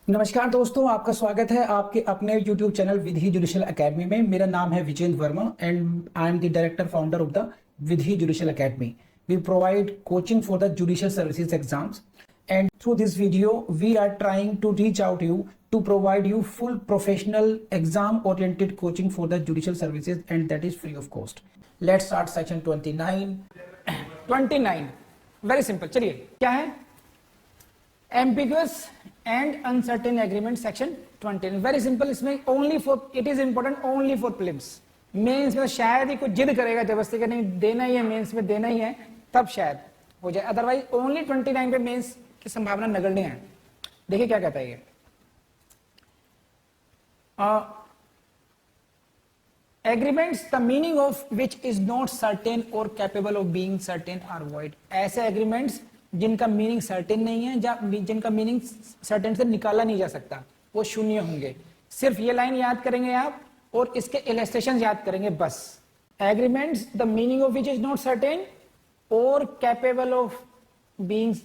नमस्कार दोस्तों, आपका स्वागत है आपके अपने YouTube channel Vidhi Judicial Academy में। मेरा नाम है Vijendra Verma and I am the director founder of the Vidhi Judicial Academy. We provide coaching for the judicial services exams, and through this video we are trying to reach out to you to provide you full professional exam oriented coaching for the judicial services, and that is free of cost. Let's start section 29. 29 very simple. चलिए क्या है? Ambiguous and uncertain agreement section 29 very simple. इसमें only for it is important only for prelims. Mains में शायद ही कुछ जिद करेगा जबरदस्ती का नहीं देना ही है, मेंस में देना ही है, तब शायद हो जाए, अदरवाइज ओनली 29 पे मेंस की संभावना नगण्य है। देखिए क्या कहता है ये, agreements the meaning of which is not certain or capable of being certain are void. ऐसे एग्रीमेंट्स जिनका मीनिंग सर्टेन नहीं है या जिनका मीनिंग सर्टेन से निकाला नहीं जा सकता, वो शून्य होंगे। सिर्फ ये लाइन याद करेंगे आप और इसके इलस्ट्रेशन याद करेंगे बस। Agreements the meaning of which is not certain or capable of being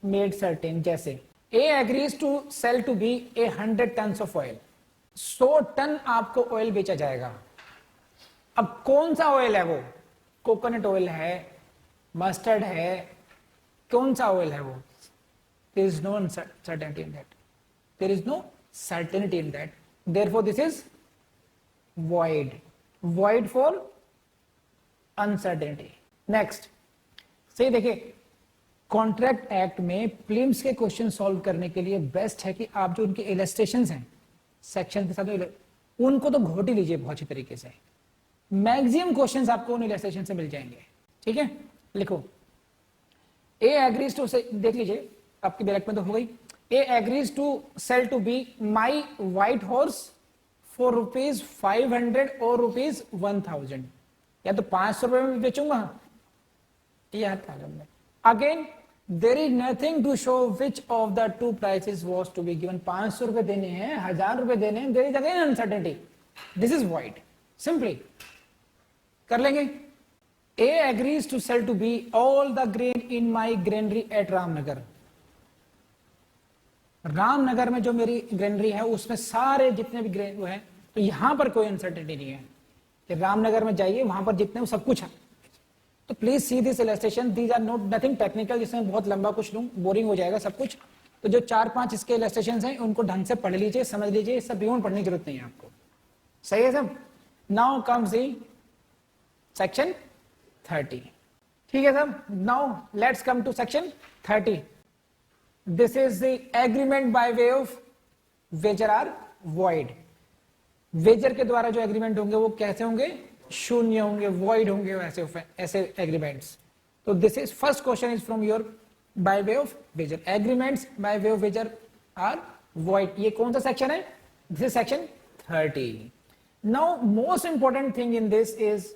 made certain. जैसे A agrees to sell to B 100 tons of oil. 100 ton आपको ऑयल बेचा जाएगा। अब कौन सा ऑयल है वो? कोकोनट ऑयल है, मस्टर्ड है, कौन सा ऑयल है वो? There is no certainty in that. There is no certainty in that. Therefore this is void. Void for uncertainty. Next, सही देखिए, कॉन्ट्रैक्ट एक्ट में प्रीलिम्स के क्वेश्चन सॉल्व करने के लिए बेस्ट है कि आप जो उनके इलस्ट्रेशंस हैं सेक्शन के साथ, उनको तो घोट ही लीजिए बहुत अच्छी तरीके से। मैक्सिमम क्वेश्चंस आपको उन इलस्ट्रेशन से मिल जाएंगे। ठीक है, लिखो ए एग्रीज टू, देख लीजिए आपकी बैलेट में तो हो गई। A agrees to sell to B my white horse for ₹500 or ₹1000। या तो 500 रुपए में बेचूंगा या 1000 में। Again there is nothing to show which of the two prices was to be given. 500 रुपए देने हैं, 1000 रुपए देने हैं, there is again uncertainty. This is void. Simply कर लेंगे। A agrees to sell to B all the grain in my granary at Ramnagar. Ramnagar में जो मेरी ग्रेनरी है उसमें सारे जितने भी ग्रेन वो है, तो यहां पर कोई अनसर्टेनिटी नहीं है कि रामनगर में जाइए वहां पर जितने वो सब कुछ है। तो please see this illustration, these are not nothing technical, जिसमें बहुत लंबा कुछ लूं बोरिंग हो जाएगा सब कुछ। तो जो 4-5 इसके इलस्ट्रेशन हैं उनको ढंग से पढ़ लीजिए, समझ लीजिए, सब बियॉन्ड पढ़ने की जरूरत नहीं है आपको। सही है सब? Now comes the section 30। ठीक है सब? Now let's come to section 30। This is the agreement by way of wager are void. Wager के द्वारा जो एग्रीमेंट होंगे वो कैसे होंगे? शून्य होंगे, वॉइड होंगे ऐसे एग्रीमेंट्स। तो this is first question is from your by way of wager. Agreements by way of wager are void. ये कौन सा सेक्शन है? This is section 30। Now most important thing in this is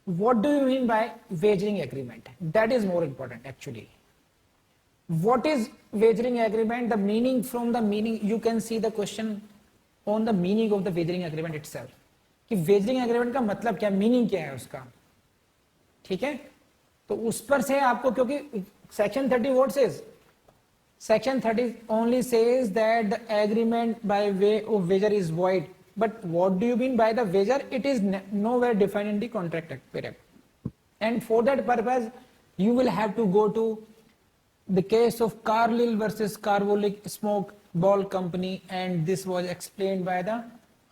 what do you mean by wagering agreement? That is more important actually. What is wagering agreement? The meaning, from the meaning you can see the question on the meaning of the wagering agreement itself, कि wagering agreement का मतलब क्या, meaning क्या है उसका। ठीक है, तो उस पर से आपको, क्योंकि section 30 what says? Section 30 only says that the agreement by way of wager is void. But what do you mean by the wager? It is nowhere defined in the contract period. And for that purpose, you will have to go to the case of Carlyle versus Carbolic Smoke Ball Company, and this was explained by the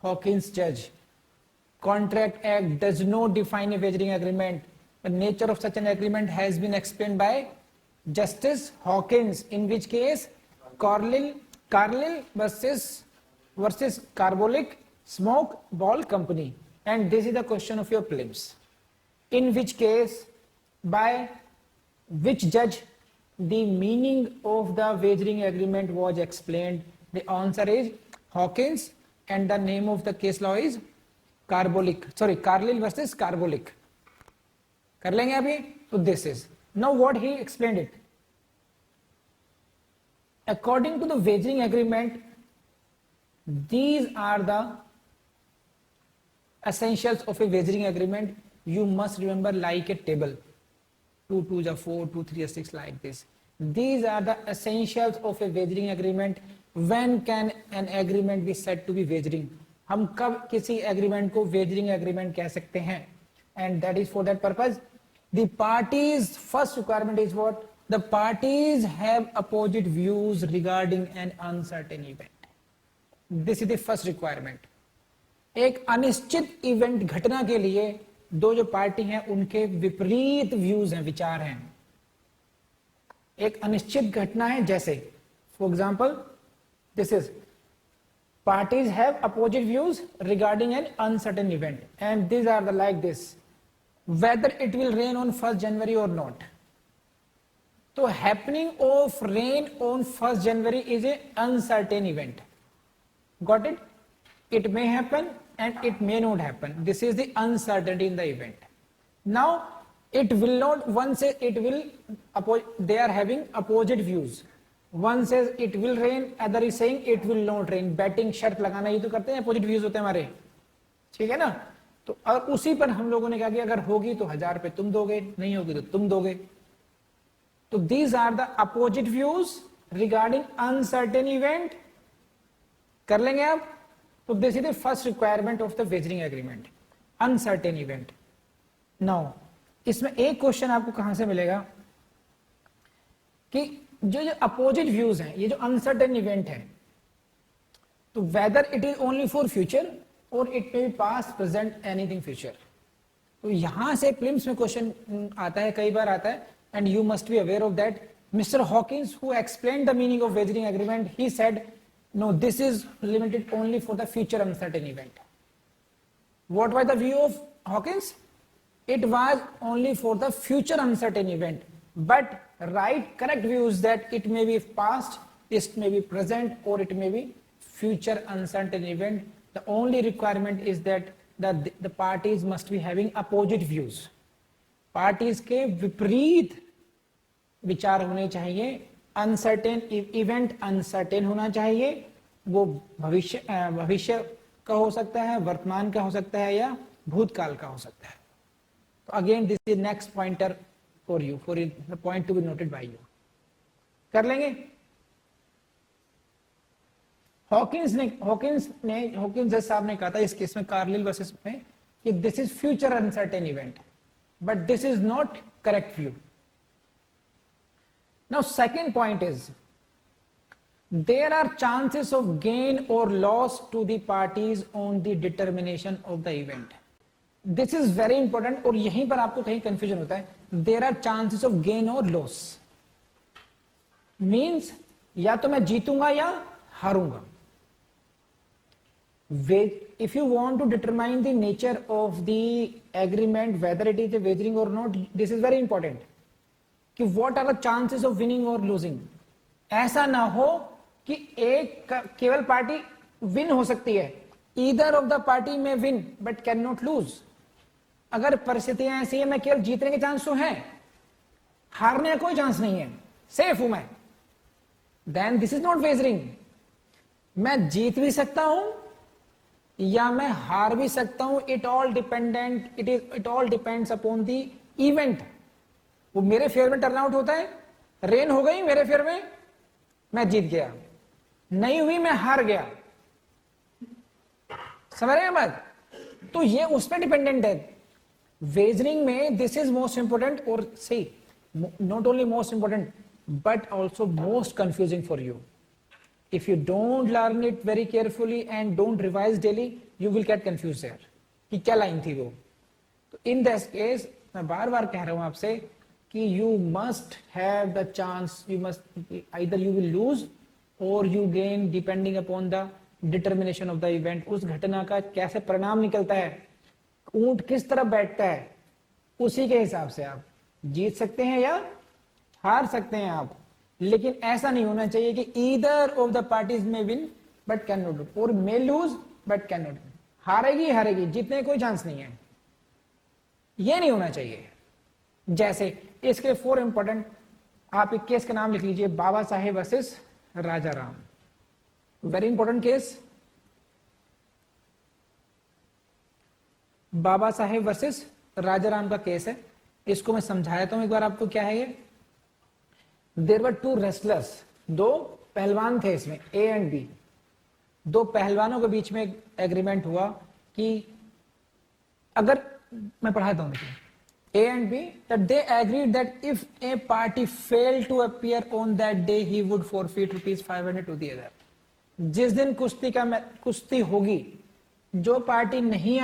Hawkins judge. Contract Act does not define a wagering agreement. The nature of such an agreement has been explained by Justice Hawkins, in which case Carlyle versus Carbolic Smoke Ball Company, and this is the question of your prelims. In which case, by which judge the meaning of the wagering agreement was explained? The answer is Hawkins, and the name of the case law is Carlyle versus Carbolic. कर लेंगे अभी? तो this is now what he explained it. According to the wagering agreement, these are the essentials of a wagering agreement. You must remember like a table. 2 2s are 4, 2 3 are 6, like this. These are the essentials of a wagering agreement. When can an agreement be said to be wagering, हम कब किसी agreement को wagering agreement कह सकते हैं, and that is for that purpose the parties, first requirement is what, the parties have opposite views regarding N uncertain event, this is the first requirement. एक अनिश्चित event घटना के लिए दो जो पार्टी हैं उनके विपरीत व्यूज हैं, विचार हैं। एक अनिश्चित घटना है, जैसे for example this is parties have opposite views regarding an uncertain event, and these are the like this, whether it will rain on 1st January or not. So happening of rain on 1st January is a uncertain event, got it? It may happen and it may not happen. This is the uncertainty in the event. Now it will not, one says it will, they are having opposite views. One says it will rain, other is saying it will not rain. Batting शर्त लगाना ये तो करते हैं, opposite views होते हैं हमारे, ठीक है ना? तो और उसी पर हम लोगों ने कहा कि अगर होगी तो 1000 रुपए तुम दोगे, नहीं होगी तो तुम दोगे। तो these are the opposite views regarding uncertain event. कर लेंगे आप? तो this is the first requirement of the wagering agreement, uncertain event. Now इसमें एक क्वेश्चन आपको कहां से मिलेगा कि जो अपोजिट व्यूज हैं, ये जो अनसर्टेन इवेंट है, तो whether it is only for future or it may be past present anything future. तो यहां से प्रीलिम्स में क्वेश्चन आता है, कई बार आता है, and you must be aware of that. Mister Hawkins who explained the meaning of wagering agreement, he said no, this is limited only for the future uncertain event. What was the view of Hawkins? It was only for the future uncertain event, but correct view is that it may be past, it may be present, or it may be future uncertain event. The only requirement is that the parties must be having opposite views. Parties के विपरीत विचार होने चाहिए। Uncertain event uncertain होना चाहिए, वो भविष्य का हो सकता है, वर्तमान का हो सकता है, या भूतकाल का हो सकता है। So again this is next pointer for you, for the point to be noted by you. कर लेंगे? हॉकिंस साहब ने कहा था इस केस में, कार्लिल वर्सेस में, कि this is future uncertain event, but this is not correct view. Now second point is there are chances of gain or loss to the parties on the determination of the event. This is very important, और यहीं पर आपको कहीं confusion होता है। There are chances of gain or loss, means या तो मैं जीतूंगा या हारूंगा। If you want to determine the nature of the agreement, whether it is a wagering or not, this is very important कि what are the chances of winning or losing. ऐसा ना हो कि एक केवल पार्टी विन हो सकती है, ईदर ऑफ द पार्टी में win but can not loose. अगर परिस्थितियां ऐसी है, मैं केवल जीतने के चांस तो है, हारने का कोई चांस नहीं है, सेफ हूं मैं, then this is not wagering. मैं जीत भी सकता हूं या मैं हार भी सकता हूं, it all depends upon the event. वो मेरे फेयर में टर्न आउट होता है, रेन हो गई मेरे फेयर में, मैं जीत गया, नहीं हुई मैं हार गया। समझ रहे हैं बात? तो ये उस पर डिपेंडेंट है। वेजरिंग में दिस इज मोस्ट इंपोर्टेंट, और see not only most important but also most confusing for you. If you don't learn it very carefully and don't revise daily, you will get confuse there कि क्या line थी वो। तो in this case मैं बार बार कह रहा हूं आपसे कि you must have the chance, you must either you will lose or you gain depending upon the determination of the event. उस घटना का कैसे परिणाम निकलता है, ऊंट किस तरह बैठता है, उसी के हिसाब से आप जीत सकते हैं या हार सकते हैं आप। लेकिन ऐसा नहीं होना चाहिए कि either of the parties may win but can not lose, or may lose but can not win. हारेगी, जीतने कोई चांस नहीं है, ये नहीं होना चाहिए। जैसे इसके 4 इंपॉर्टेंट, आप एक केस का नाम लिख लीजिए, बाबा साहेब वर्सेस राजा Ram. Very important case, Baba Saheb versus राजा राम का केस है। इसको मैं समझाया था एक बार आपको, क्या है ये। देयर वर 2 रेसलर्स, 2 पहलवान थे इसमें, ए एंड बी, दो पहलवानों के बीच में एग्रीमेंट हुआ कि अगर मैं पढ़ाता हूं, देखिए, A and B, that they agreed that if a party fail to appear on that day he would forfeit ₹500 to the other. जिस दिन कुश्ती होगी, जो पार्टी नहीं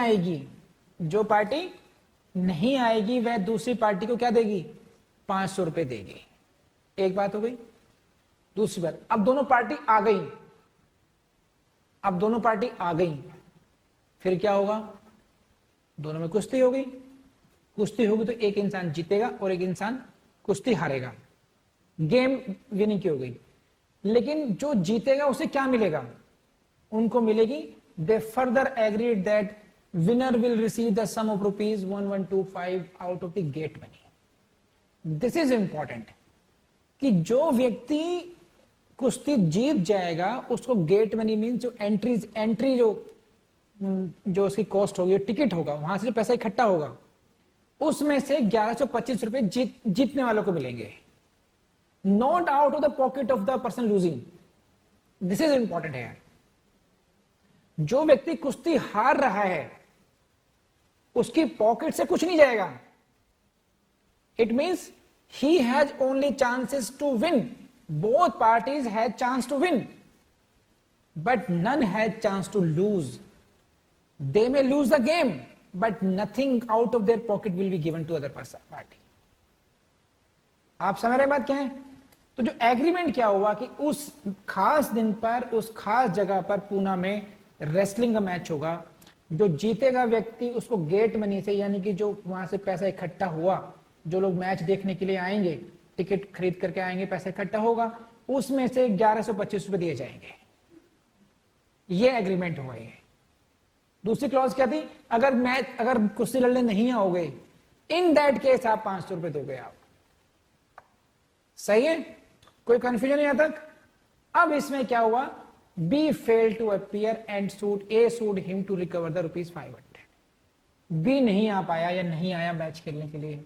आएगी, वह दूसरी पार्टी को क्या देगी? 500 रुपए देगी। एक बात हो गई। दूसरी बात, अब दोनों पार्टी आ गई, फिर क्या होगा? दोनों में कुश्ती होगी तो एक इंसान जीतेगा और एक इंसान कुश्ती हारेगा, गेम विनिंग की हो गई। लेकिन जो जीतेगा उसे क्या मिलेगा? उनको मिलेगी, they further agreed that winner will receive the sum of ₹1125 out of the gate money. This is important कि जो व्यक्ति कुश्ती जीत जाएगा उसको गेट मनी मीन जो एंट्री जो उसकी कॉस्ट होगी, टिकट होगा, वहां से जो पैसा इकट्ठा होगा, उसमें से 1125 रुपए जीतने वालों को मिलेंगे, not out of the pocket of the person losing. This is important है। जो व्यक्ति कुश्ती हार रहा है उसकी पॉकेट से कुछ नहीं जाएगा। It means he has only chances to win, both parties has chance to win, but none has chance to lose. They may lose the game, but nothing out of their pocket will be given to other party. आप समझ रहे बात क्या है? तो जो agreement क्या हुआ कि उस खास दिन पर, उस खास जगह पर पूना में रेसलिंग का मैच होगा, जो जीतेगा व्यक्ति उसको गेट मनी से, यानी कि जो वहां से पैसा इकट्ठा हुआ, जो लोग मैच देखने के लिए आएंगे, टिकट खरीद करके आएंगे, पैसा इकट्ठा होगा, उसमें से 1125 रुपए दिए जाएंगे। ये एग्रीमेंट हुआ है। दूसरी क्लॉज क्या थी? अगर कुश्ती लड़ने नहीं आओगे, इन दैट केस आप 500 रुपए दोगे आप। सही है? कोई कंफ्यूजन नहीं आता? अब इसमें क्या हुआ? B failed to appear and A sued him to recover the ₹500. B नहीं आ पाया या नहीं आया मैच खेलने के लिए।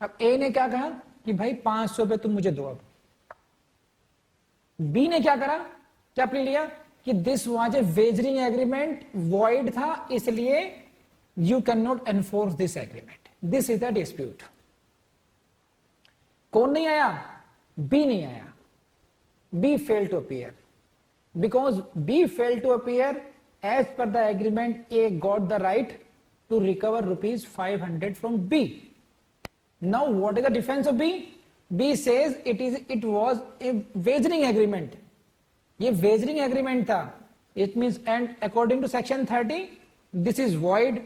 अब A ने क्या कहा कि भाई 500 रुपए तुम मुझे दो। अब B ने क्या करा? क्या प्ली लिया कि this was a wagering agreement, void था, इसलिए you can not enforce this agreement, this is the dispute. कौन नहीं आया? B नहीं आया। B failed to appear. Because B failed to appear, as per the agreement, A got the right to recover ₹500 from B. Now, what is the defense of B? B says it was a wagering agreement. ये wagering agreement था. It means, and according to section 30, this is void,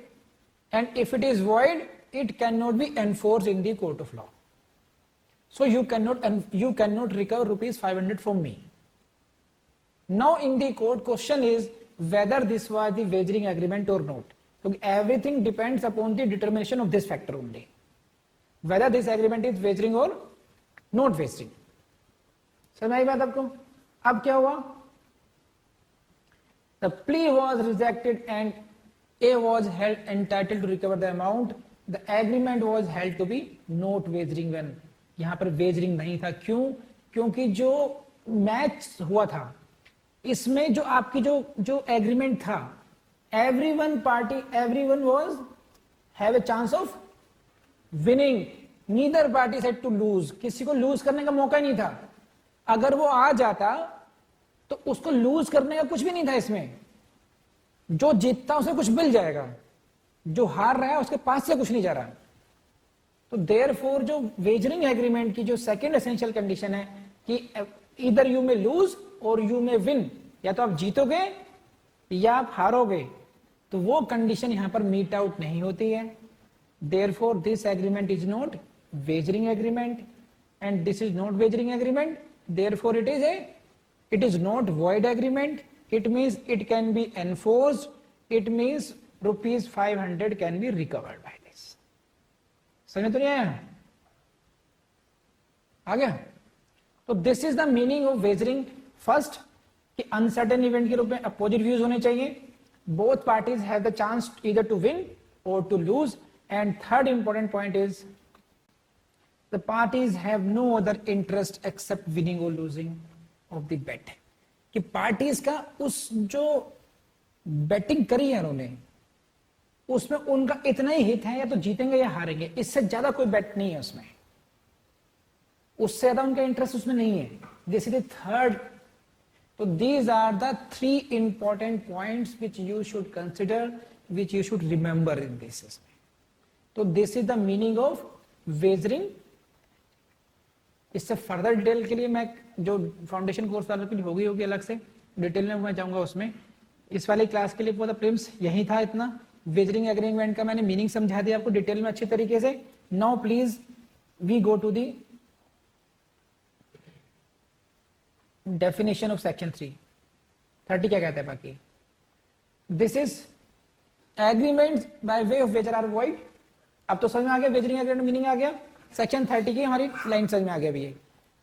and if it is void, it cannot be enforced in the court of law. So you cannot recover ₹500 from me. Now in the court, question is whether this was the wagering agreement or not. So everything depends upon the determination of this factor only, whether this agreement is wagering or not wagering. समझ आई बात आपको? अब क्या हुआ? The plea was rejected and A was held entitled to recover the amount. The agreement was held to be not wagering when. यहां पर wagering नहीं था। क्यों? क्योंकि जो मैच हुआ था इसमें जो आपकी जो एग्रीमेंट था, everyone was have a chance of winning, neither party said to lose. किसी को लूज करने का मौका ही नहीं था। अगर वो आ जाता तो उसको लूज करने का कुछ भी नहीं था इसमें। जो जीतता उसे कुछ मिल जाएगा, जो हार रहा है उसके पास से कुछ नहीं जा रहा। तो देयरफॉर जो वेजरिंग एग्रीमेंट की जो सेकंड एसेंशियल कंडीशन है कि ईदर यू में लूज और यू में विन, या तो आप जीतोगे या आप हारोगे, तो वो कंडीशन यहां पर मीट आउट नहीं होती है। Therefore this agreement is not wagering agreement and this is not wagering agreement, therefore it is not void agreement. It means it can be enforced. It means ₹500 can be recovered by this. समझ में तो नहीं आया? आ गया? तो this is the meaning of wagering. First, कि uncertain event के रूप में अपोजिट व्यूज होने चाहिए। Both parties have the chance either to win or to lose. And third important point is the parties have no other interest except winning or losing. Of the bet, कि parties का उस जो betting करी है उन्होंने उसमें उनका इतना ही हित है, या तो जीतेंगे या हारेंगे, इससे ज्यादा कोई बेट नहीं है उसमें, उससे ज्यादा उनका इंटरेस्ट उसमें नहीं है। This is the third. तो these are the three important points which you should consider, which you should remember in this. तो this is the meaning of wagering. इससे फर्दर डिटेल के लिए मैं जो फाउंडेशन कोर्स वालों के लिए होगी अलग से डिटेल में मैं जाऊंगा उसमें। इस वाली क्लास के लिए पूरा प्रिम्स यही था इतना। वेजरिंग एग्रीमेंट का मैंने मीनिंग समझा दिया आपको डिटेल में अच्छी तरीके से। Now please we go to the definition of section 330 क्या कहता है बाकी। This is agreement by way of wager are void. अब तो समझ में आ गया वेजरिंग एग्रीमेंट मीनिंग आ गया। सेक्शन 30 की हमारी लाइन समझ में आ गया भी है।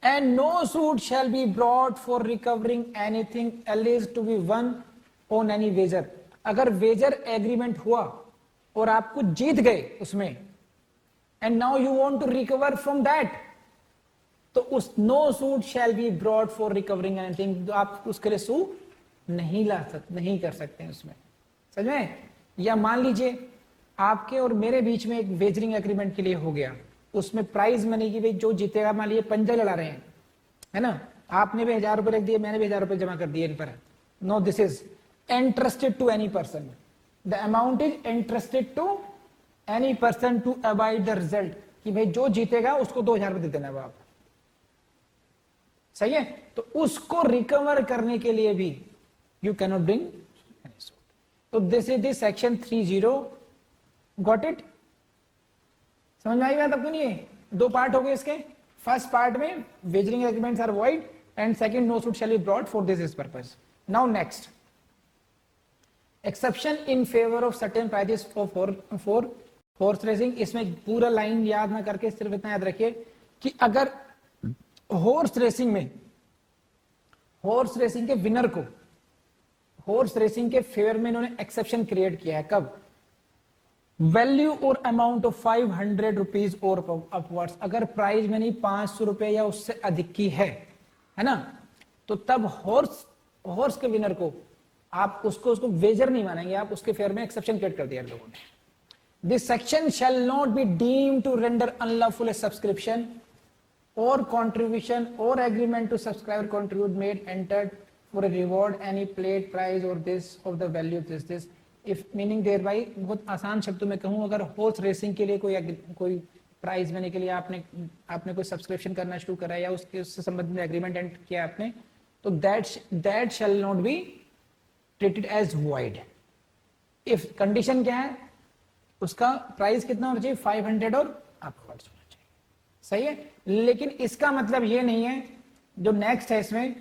And no suit shall be brought for recovering anything alleged to be won on any wager. अगर वेजर एग्रीमेंट हुआ और आप कुछ जीत गए उसमें, and now you want to recover from that, तो उस no suit shall be brought for recovering anything, तो आप उसके लिए सू नहीं कर सकते हैं उसमें, समझ में। या मान लीजिए आपके और मेरे बीच में एक वेजरिंग एग्रीमेंट के लिए हो गया, उसमें प्राइज मनी की भाई जो जीतेगा, मान लीजिए पंजा लड़ा रहे हैं, है ना, आपने भी 1000 रुपए रख दिए, मैंने भी 1000 रुपए जमा कर दिए इन पर। No, this is entrusted to any person. The amount is entrusted to any person to abide the result, कि भाई जो जीतेगा उसको 2000 रुपए दे देना बाप, सही है। तो उसको रिकवर करने के लिए भी you cannot bring any suit. तो this is this section 30। Got it? समझ में आई बात आपको? नहीं है, दो पार्ट हो गए इसके। फर्स्ट पार्ट में wagering agreements are void and second no suit shall be brought for this purpose. Now next, exception in favour of certain prizes for horse racing. इसमें पूरा लाइन याद ना करके सिर्फ इतना याद रखिए कि अगर हॉर्स रेसिंग में, हॉर्स रेसिंग के विनर को हॉर्स रेसिंग के फेवर में इन्होंने एक्सेप्शन क्रिएट किया है, कब? वैल्यू और अमाउंट ऑफ 500 रुपीज और अपवर्ड्स, अगर प्राइज में नहीं 500 रुपए या उससे अधिक की है ना, तो तब हॉर्स के विनर को आप उसको वेजर नहीं मानेंगे, आप उसके फेयर में एक्सेप्शन क्रिएट कर दिया लोगों ने। This section shall not be deemed to render unlawful subscription or contribution or agreement to subscriber contribute made entered for a reward any played prize or this of the value of this if meaning there by. बहुत आसान शब्दों में कहूं, अगर horse racing के लिए कोई prize देने के लिए आपने कोई सब्सक्रिप्शन करना शुरू करा या उससे संबंधित एग्रीमेंट एंटर किया आपने, तो that shall not be treated as void। If condition क्या है, उसका प्राइस कितना होना चाहिए? 500 और अपवर्ड्स होना चाहिए, सही है। लेकिन इसका मतलब ये नहीं है, जो नेक्स्ट है इसमें,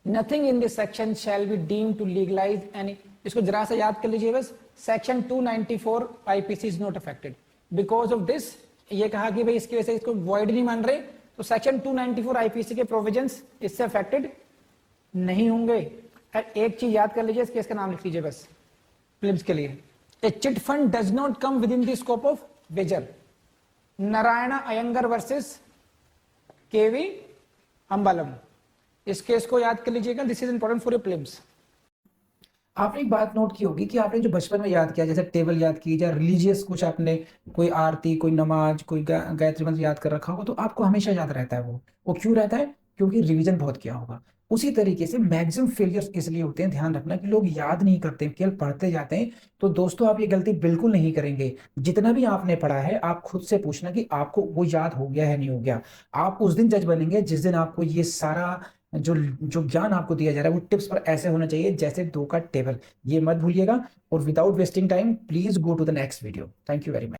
nothing in this section shall be deem to legalise any. इसको जरा सा याद कर लीजिए बस। Section 294 IPC is not affected because of this. ये कहा कि भाई इसकी वजह से इसको void नहीं मान रहे, तो सेक्शन 294 आईपीसी के प्रोविजंस इससे अफेक्टेड नहीं होंगे। एक चीज याद कर लीजिए, इस केस का नाम लिख लीजिए बस फिल्म्स के लिए। A chit fund does not come within the scope of wager. Narayana Iyengar versus KV Ambalam, इस केस को याद कर लीजिएगा। This is important for your films. आपने एक बात नोट की होगी कि आपने जो बचपन में याद किया, जैसे टेबल याद की या रिलीजियस कुछ आपने कोई आरती, कोई नमाज, कोई गायत्री मंत्र याद कर रखा होगा, तो आपको हमेशा याद रहता है। वो क्यों रहता है? क्योंकि रिवीजन बहुत किया होगा। उसी तरीके से मैक्सिमम फेलियर्स इसलिए होते हैं, ध्यान रखना, कि लोग याद नहीं करते, केवल पढ़ते जाते हैं। तो दोस्तों, आप ये गलती बिल्कुल नहीं करेंगे। जितना भी आपने पढ़ा है, आप खुद से पूछना कि आपको वो याद हो गया है नहीं हो गया। आप उस दिन जज बनेंगे जिस दिन आपको ये सारा जो ज्ञान आपको दिया जा रहा है वो टिप्स पर ऐसे होना चाहिए जैसे 2 का टेबल। ये मत भूलिएगा। और without wasting time, please go to the next video. Thank you very much.